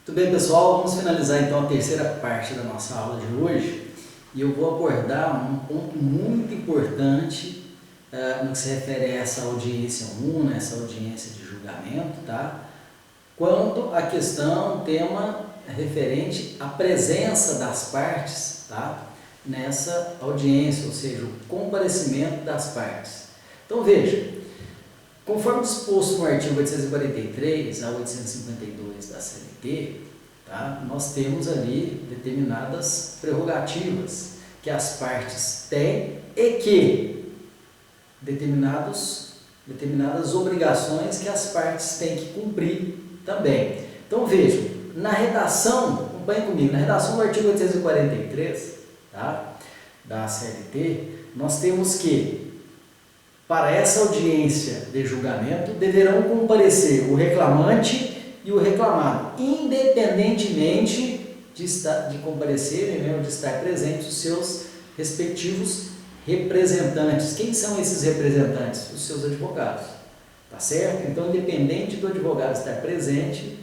Muito bem, pessoal, vamos finalizar então a terceira parte da nossa aula de hoje e eu vou abordar um ponto muito importante no que se refere a essa audiência 1, né, essa audiência de julgamento, tá? Quanto à questão, tema referente à presença das partes, tá? Nessa audiência, ou seja, o comparecimento das partes. Então veja, conforme disposto no artigo 843 a 852 da CLT, tá? Nós temos ali determinadas prerrogativas que as partes têm e que determinadas obrigações que as partes têm que cumprir também. Então vejam, na redação, acompanhe comigo, na redação do artigo 843, tá? Da CLT, nós temos que para essa audiência de julgamento, deverão comparecer o reclamante e o reclamado, independentemente de comparecerem, né, ou de estar presentes os seus respectivos representantes. Quem são esses representantes? Os seus advogados, tá certo? Então, independente do advogado estar presente,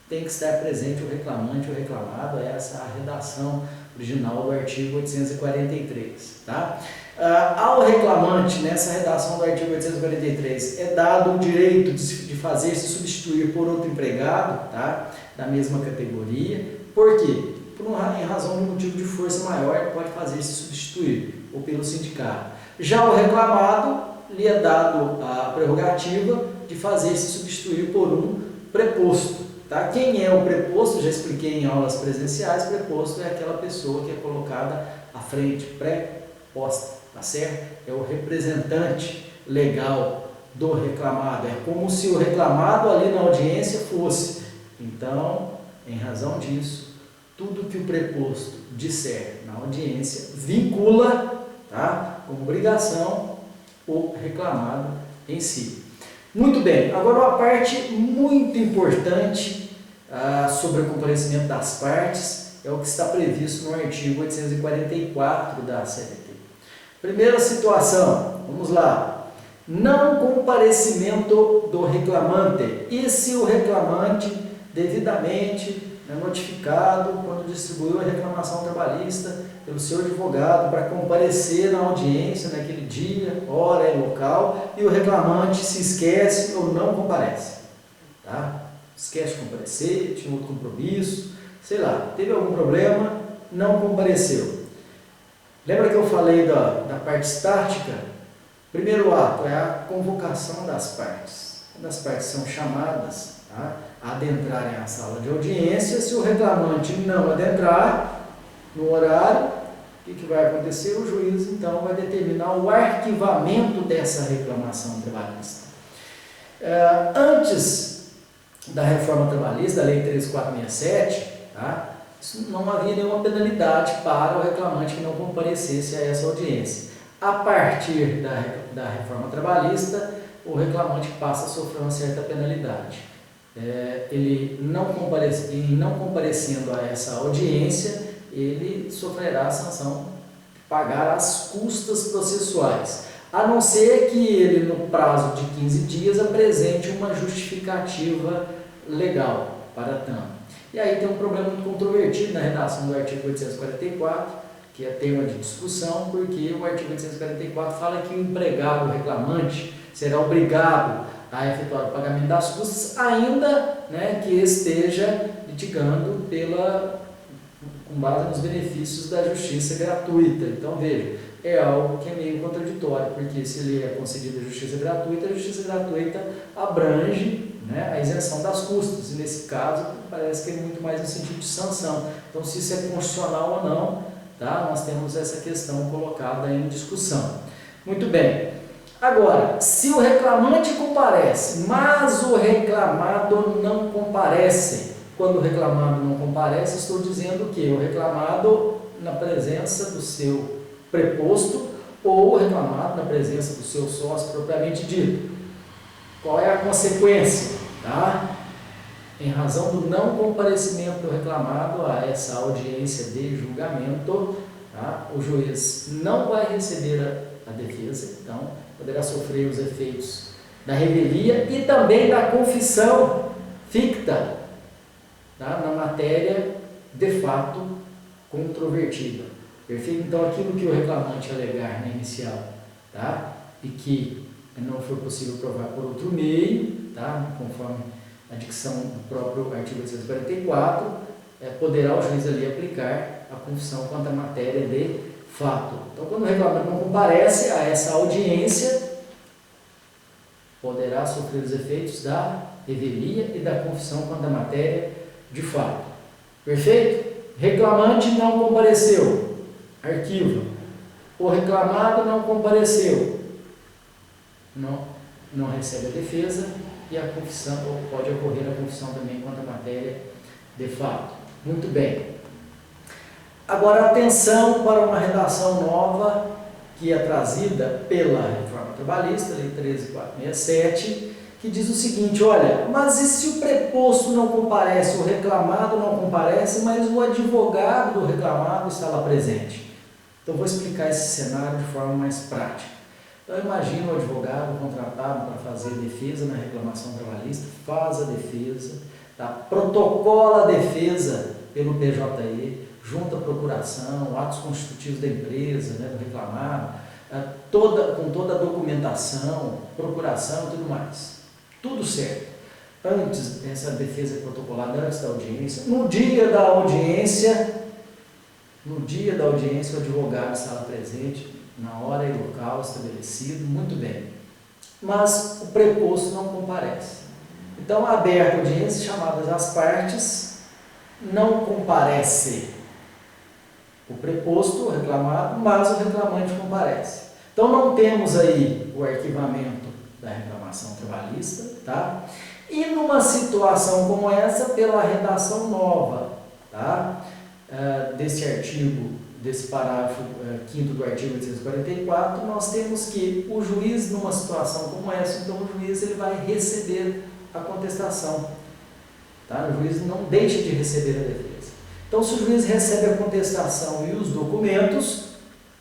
tem que estar presente o reclamante e o reclamado. Essa é a redação original do artigo 843, tá? Ao reclamante, nessa redação do artigo 843, é dado o direito de fazer-se substituir por outro empregado, tá? Da mesma categoria. Por quê? Em razão de um motivo de força maior, pode fazer-se substituir, ou pelo sindicato. Já o reclamado, lhe é dado a prerrogativa de fazer-se substituir por um preposto. Tá? Quem é o preposto? Já expliquei em aulas presenciais. Preposto é aquela pessoa que é colocada à frente, pré-posta, tá certo? É o representante legal do reclamado. É como se o reclamado ali na audiência fosse. Então, em razão disso, tudo que o preposto disser na audiência vincula, tá, como obrigação o reclamado em si. Muito bem, agora uma parte muito importante sobre o comparecimento das partes é o que está previsto no artigo 844 da CLT. Primeira situação, vamos lá. Não comparecimento do reclamante. E se o reclamante devidamente notificado quando distribuiu a reclamação trabalhista pelo seu advogado para comparecer na audiência naquele dia, hora e local, e o reclamante se esquece ou não comparece, tá? Esquece de comparecer, tinha outro compromisso, sei lá, teve algum problema, não compareceu. Lembra que eu falei da parte estática? Primeiro ato é a convocação das partes. Quando as partes são chamadas, tá, a adentrarem a sala de audiência, se o reclamante não adentrar no horário, o que vai acontecer? O juiz, então, vai determinar o arquivamento dessa reclamação trabalhista. Antes da reforma trabalhista, da Lei 13.467, tá, não havia nenhuma penalidade para o reclamante que não comparecesse a essa audiência. A partir da reforma trabalhista, o reclamante passa a sofrer uma certa penalidade. Ele não comparecendo a essa audiência, ele sofrerá a sanção de pagar as custas processuais, a não ser que ele, no prazo de 15 dias, apresente uma justificativa legal para tanto. E aí tem um problema muito controvertido na redação do artigo 844, que é tema de discussão, porque o artigo 844 fala que o empregado, o reclamante, será obrigado a efetuar o pagamento das custas, ainda, né, que esteja litigando com base nos benefícios da justiça gratuita. Então, veja, é algo que é meio contraditório, porque se lhe é concedida a justiça gratuita abrange, né, a isenção das custas, e nesse caso parece que é muito mais no sentido de sanção. Então, se isso é constitucional ou não, tá, nós temos essa questão colocada em discussão. Muito bem. Agora, se o reclamante comparece, mas o reclamado não comparece, quando o reclamado não comparece, estou dizendo que o reclamado na presença do seu preposto ou o reclamado na presença do seu sócio propriamente dito. Qual é a consequência? Tá? Em razão do não comparecimento do reclamado a essa audiência de julgamento, tá? O juiz não vai receber a defesa, então poderá sofrer os efeitos da revelia e também da confissão ficta, tá? Na matéria de fato controvertida. Perfeito? Então, aquilo que o reclamante alegar na inicial, tá? E que não foi possível provar por outro meio, tá? Conforme a dicção do próprio artigo 844, poderá o juiz ali aplicar a confissão quanto à matéria de fato. Então, quando o reclamante não comparece a essa audiência, poderá sofrer os efeitos da revelia e da confissão quanto à matéria de fato. Perfeito? Reclamante não compareceu, arquiva. O reclamado não compareceu, não recebe a defesa e a confissão, ou pode ocorrer a confissão também quanto à matéria de fato. Muito bem. Agora, atenção para uma redação nova que é trazida pela Reforma Trabalhista, Lei 13.467, que diz o seguinte: olha, mas e se o preposto não comparece, o reclamado não comparece, mas o advogado do reclamado está lá presente? Então, vou explicar esse cenário de forma mais prática. Então, imagina o advogado contratado para fazer defesa na reclamação trabalhista, faz a defesa, tá? Protocola a defesa pelo PJE, junta a procuração, atos constitutivos da empresa, né, do reclamado, com toda a documentação, procuração e tudo mais. Tudo certo. Antes dessa defesa protocolada, antes da audiência, no dia da audiência, o advogado está lá presente, na hora e local estabelecido, muito bem. Mas o preposto não comparece. Então, aberta a audiência, chamadas as partes, não comparece o preposto, o reclamado, mas o reclamante comparece. Então, não temos aí o arquivamento da reclamação trabalhista, tá? E numa situação como essa, pela redação nova, tá? Desse artigo, desse parágrafo 5º do artigo 844, nós temos que o juiz, numa situação como essa, então o juiz ele vai receber a contestação, tá? O juiz não deixa de receber a defesa. Então, se o juiz recebe a contestação e os documentos,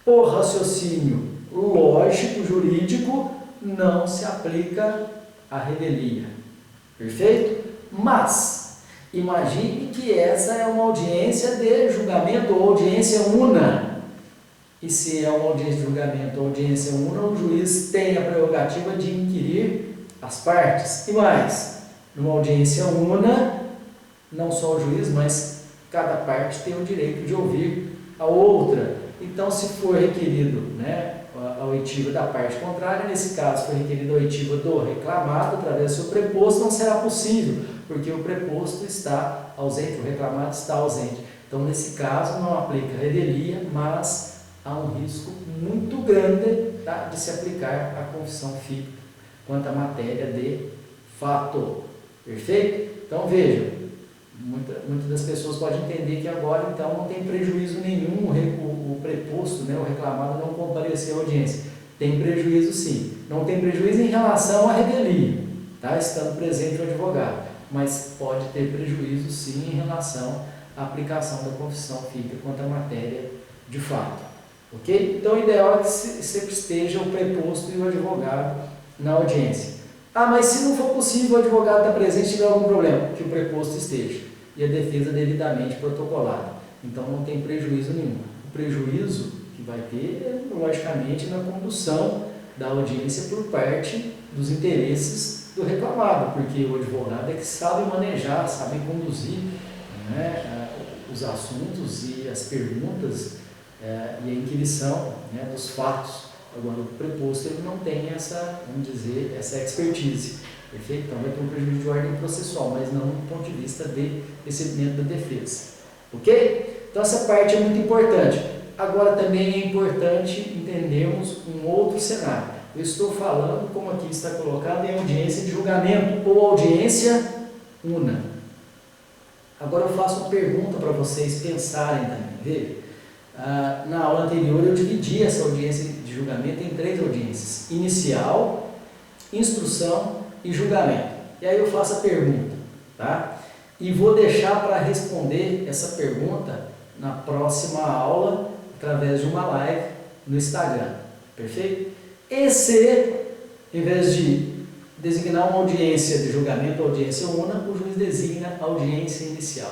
por raciocínio lógico, jurídico, não se aplica a revelia. Perfeito? Mas, imagine que essa é uma audiência de julgamento ou audiência una. E se é uma audiência de julgamento ou audiência una, o juiz tem a prerrogativa de inquirir as partes. E mais, numa audiência una, não só o juiz, mas cada parte tem o direito de ouvir a outra. Então, se for requerido, né, a oitiva da parte contrária, nesse caso foi requerida a oitiva do reclamado através do seu preposto, não será possível, porque o preposto está ausente, o reclamado está ausente. Então, nesse caso, não aplica revelia, mas há um risco muito grande, tá, de se aplicar a confissão ficta quanto à matéria de fato. Perfeito? Então, veja, muitas das pessoas podem entender que agora, então, não tem prejuízo nenhum o preposto, né, o reclamado não comparecer à audiência. Tem prejuízo sim. Não tem prejuízo em relação à revelia, tá, estando presente o advogado, mas pode ter prejuízo sim em relação à aplicação da confissão ficta quanto à matéria de fato. Ok? Então, o ideal é que sempre esteja o preposto e o advogado na audiência. Ah, mas se não for possível o advogado estar presente, tiver algum problema, que o preposto esteja e a defesa devidamente protocolada. Então, não tem prejuízo nenhum. O prejuízo que vai ter é, logicamente, na condução da audiência por parte dos interesses do reclamado, porque o advogado é que sabe manejar, sabe conduzir, né, os assuntos e as perguntas e a inquirição, né, dos fatos. Agora, o preposto ele não tem essa, vamos dizer, essa expertise. Perfeito? Então, vai ter um prejuízo de ordem processual, mas não do ponto de vista de recebimento da defesa. Ok? Então, essa parte é muito importante. Agora, também é importante entendermos um outro cenário. Eu estou falando, como aqui está colocado, em audiência de julgamento ou audiência una. Agora, eu faço uma pergunta para vocês pensarem também. Veja, na aula anterior, eu dividi essa audiência de julgamento em 3 audiências: inicial, instrução e julgamento. E aí eu faço a pergunta, tá? E vou deixar para responder essa pergunta na próxima aula, através de uma live no Instagram. Perfeito? E se, em vez de designar uma audiência de julgamento ou audiência una, o juiz designa audiência inicial.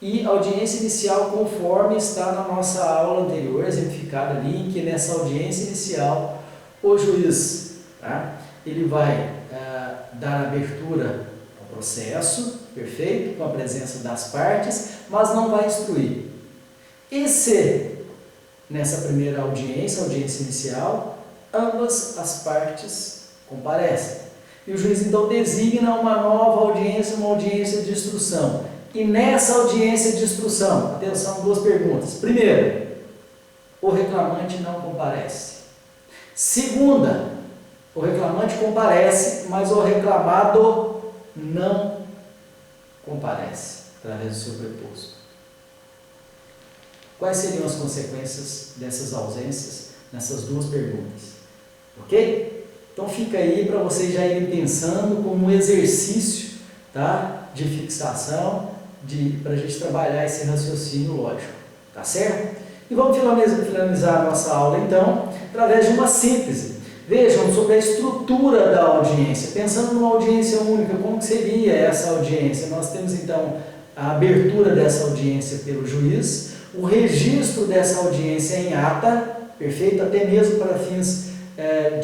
e audiência inicial conforme está na nossa aula anterior, exemplificada ali, em que nessa audiência inicial o juiz, tá, ele vai dar abertura ao processo, perfeito, com a presença das partes, mas não vai instruir. E se nessa primeira audiência inicial, ambas as partes comparecem. E o juiz então designa uma nova audiência, uma audiência de instrução. E nessa audiência de instrução, atenção, duas perguntas. Primeira, o reclamante não comparece. Segunda, o reclamante comparece, mas o reclamado não comparece, através do seu preposto. Quais seriam as consequências dessas ausências nessas duas perguntas? Ok? Então fica aí para vocês já irem pensando como um exercício, tá, de fixação, para a gente trabalhar esse raciocínio lógico. Tá certo? E vamos finalizar a nossa aula então, através de uma síntese. Vejam sobre a estrutura da audiência. Pensando numa audiência única, como que seria essa audiência? Nós temos então a abertura dessa audiência pelo juiz, o registro dessa audiência em ata, perfeito? Até mesmo para fins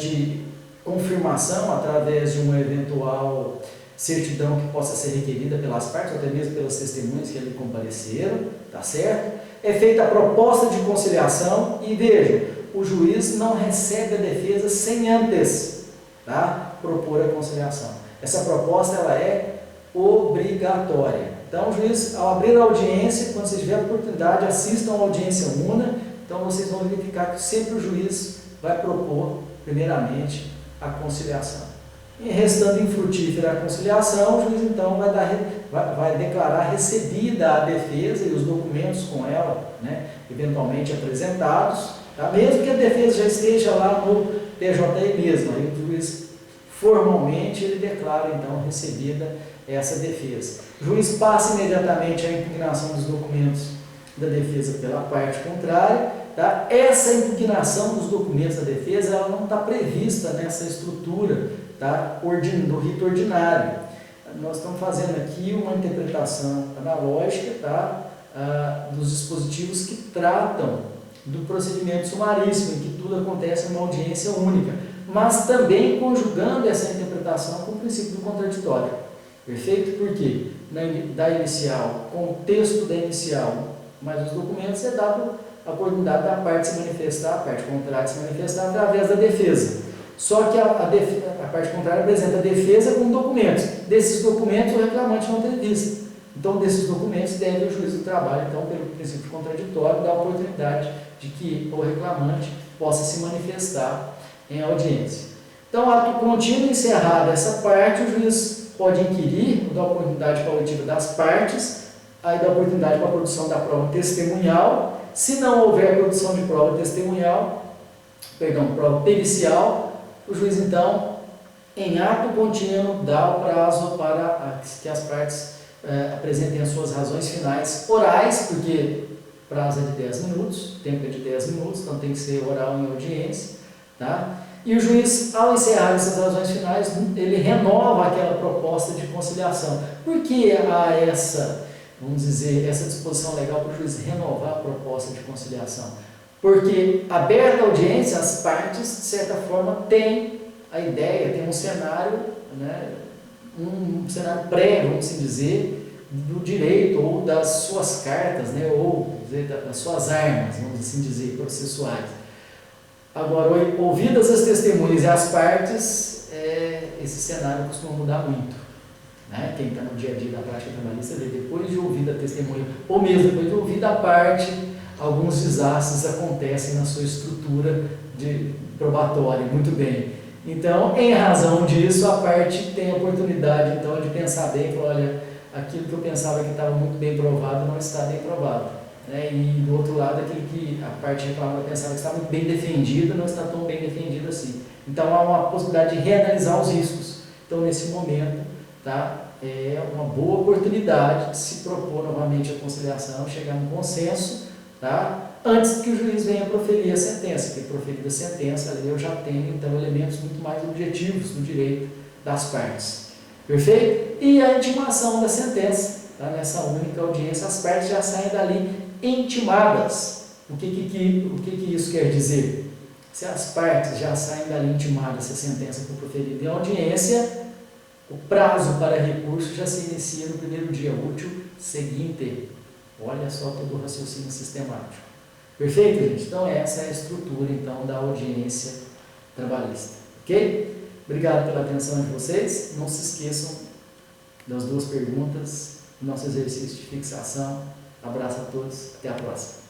de confirmação, através de uma eventual certidão que possa ser requerida pelas partes, ou até mesmo pelas testemunhas que ali compareceram, tá certo? É feita a proposta de conciliação e veja, o juiz não recebe a defesa sem antes, tá, propor a conciliação. Essa proposta ela é obrigatória. Então, o juiz, ao abrir a audiência, quando você tiver a oportunidade, assistam a audiência una, então vocês vão verificar que sempre o juiz vai propor, primeiramente, a conciliação. E restando infrutífera a conciliação, o juiz então vai declarar recebida a defesa e os documentos com ela, né, eventualmente apresentados, tá? Mesmo que a defesa já esteja lá no TJI mesmo, aí o juiz formalmente ele declara então recebida essa defesa. O juiz passa imediatamente a impugnação dos documentos da defesa pela parte contrária, tá? Essa impugnação dos documentos da defesa ela não está prevista nessa estrutura, tá, do rito ordinário. Nós estamos fazendo aqui uma interpretação analógica, tá, dos dispositivos que tratam do procedimento sumaríssimo, em que tudo acontece em uma audiência única, mas também conjugando essa interpretação com o princípio do contraditório. Perfeito? Por quê? Da inicial, com o texto da inicial, mas os documentos é dado a oportunidade da parte se manifestar, a parte contrária se manifestar através da defesa. Só que a parte contrária apresenta a defesa com documentos. Desses documentos o reclamante não tem vista. Então, desses documentos deve o juiz do trabalho, então, pelo princípio contraditório, dar a oportunidade de que o reclamante possa se manifestar em audiência. Então, ato contínuo encerrada essa parte, o juiz pode inquirir, dar oportunidade coletiva das partes, aí dá oportunidade para a produção da prova testemunhal. Se não houver produção de prova testemunhal, prova pericial, o juiz, então, em ato contínuo, dá o prazo para que as partes apresentem as suas razões finais orais, porque prazo é de 10 minutos, tempo é de 10 minutos, então tem que ser oral em audiência, tá? E o juiz, ao encerrar essas razões finais, ele renova aquela proposta de conciliação. Por que há essa, vamos dizer, essa disposição legal para o juiz renovar a proposta de conciliação? Porque, aberta a audiência, as partes, de certa forma, têm a ideia, têm um cenário, né, um cenário pré, vamos assim dizer, do direito ou das suas cartas, né, ou dizer, das suas armas, vamos assim dizer, processuais. Agora, ouvidas as testemunhas e as partes, esse cenário costuma mudar muito. Né? Quem está no dia a dia da prática trabalhista vê, depois de ouvir a testemunha, ou mesmo depois de ouvir a parte, alguns desastres acontecem na sua estrutura probatória, muito bem. Então, em razão disso, a parte tem a oportunidade, então, de pensar bem, falar, olha, aquilo que eu pensava que estava muito bem provado não está bem provado. Né? E, do outro lado, aquilo que a parte reclamada pensava que estava muito bem defendido, não está tão bem defendido assim. Então, há uma possibilidade de reanalisar os riscos. Então, nesse momento, tá, é uma boa oportunidade de se propor novamente a conciliação, chegar a um consenso, tá? Antes que o juiz venha proferir a sentença, porque proferida a sentença, ali eu já tenho então elementos muito mais objetivos no direito das partes. Perfeito? E a intimação da sentença, tá? Nessa única audiência, as partes já saem dali intimadas. O que isso quer dizer? Se as partes já saem dali intimadas, se a sentença for proferida em audiência, o prazo para recurso já se inicia no primeiro dia útil seguinte. Olha só todo o raciocínio sistemático. Perfeito, gente? Então essa é a estrutura então da audiência trabalhista. Ok? Obrigado pela atenção de vocês. Não se esqueçam das duas perguntas do nosso exercício de fixação. Abraço a todos. Até a próxima.